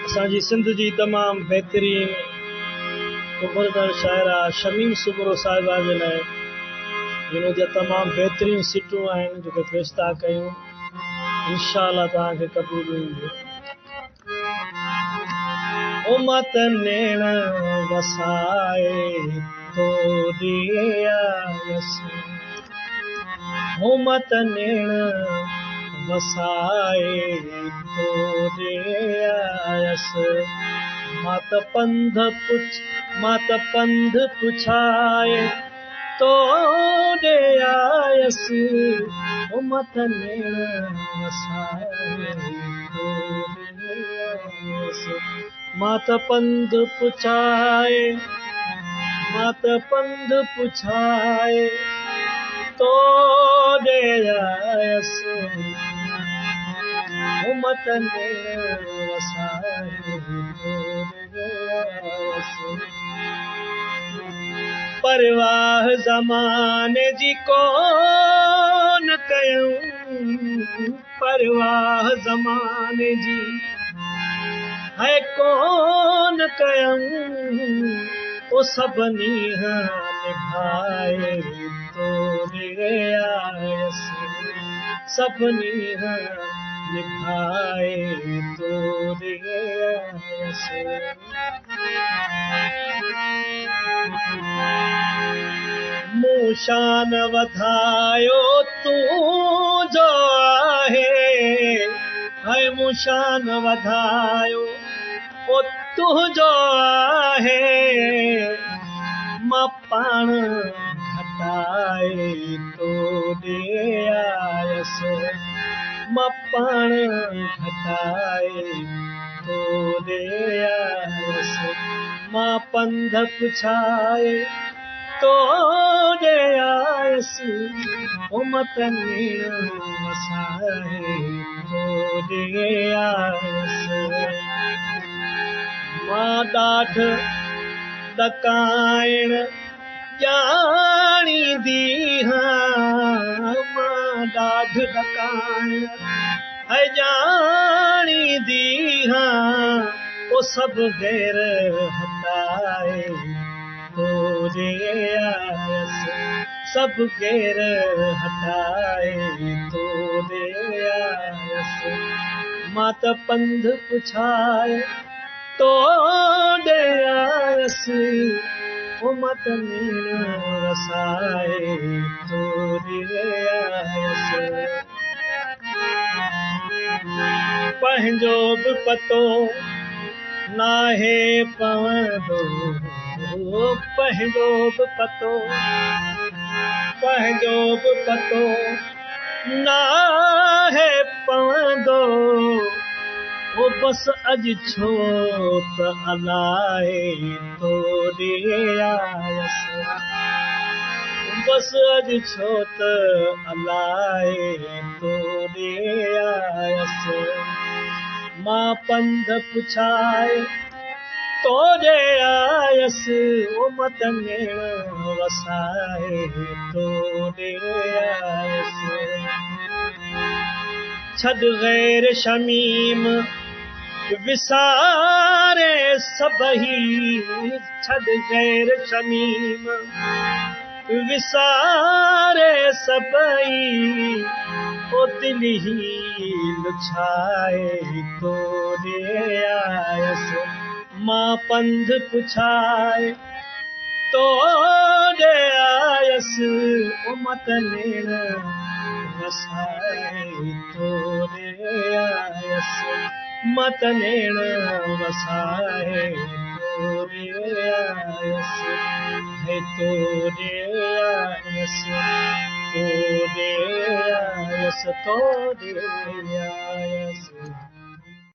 असांजी सिंध जी तमाम बेहतरीन उभरदड़ शायरा शमीम सुबरो साहिबा जे लाइ जिन जा तमाम बेहतरीन सिटूं आहिनि जेके पेश था कयूं इंशाअल्लाह तव्हांखे क़बूल हूंदियूं। ओ मत नेण वसाए तो दियास, ओ मत नेण वसाए तो दियास, मात पंध पुछाए तो दे आयस, ओ मत नेण वसाए तो दे आयस, मात पंध पुछाए तो दे आयस, ओ मत नेण वसाए तो दे आयस। परवाह ज़माने जी कोन कयूं, परवाह ज़माने जी है कोन कयूं, ओ सभनी निभाए तो दे आयस, सभनी निभाए तो दे आयस। मूं शान वधायो तूं जो आहे, मूं शान वधायो ओ तुंहिंजो आहे, मां पाण घटाए तो दे आयस, मां पाण घटाए तो दे आयस, मां पंध पुछाए तो दे आयस, ओ मत नेण वसाए तो दे आयस। मां ॾाढ ॾकाइण ॼाणींदी हां, मां ॾाढ ॾकाइण ॼाणींदी हां, ओ सभु गैर हटाए तो दे आयस, सभु गैर हटाए तो दे आयस, मां त पंध पुछाए तो दे आयस, ओ मत नेण वसाए तो दे आयस। पंहिंजो बि पतो नाहे पवंदो, पंहिंजो बि पतो नाहे पवंदो, ओ बस अॼु छो त अलाए तो दे आयस, बस अॼु छो त अलाए तो दे आयस, मां पंध पुछाए तो दे आयस, ओ मत नेण वसाए तो दे आयस। छॾ गैर शमीम विसारे सभई, छॾ गैर शमीम विसारे सभई, ओ दिल ही लुछाए तो दे आयस, मां पंध पुछाए तो दे आयस, ओ मत नेण वसाए तो दे आयस, मत नेण वसाए तो दे आयस, है तो दे आयस, तो दे आयस, तो दे आयस।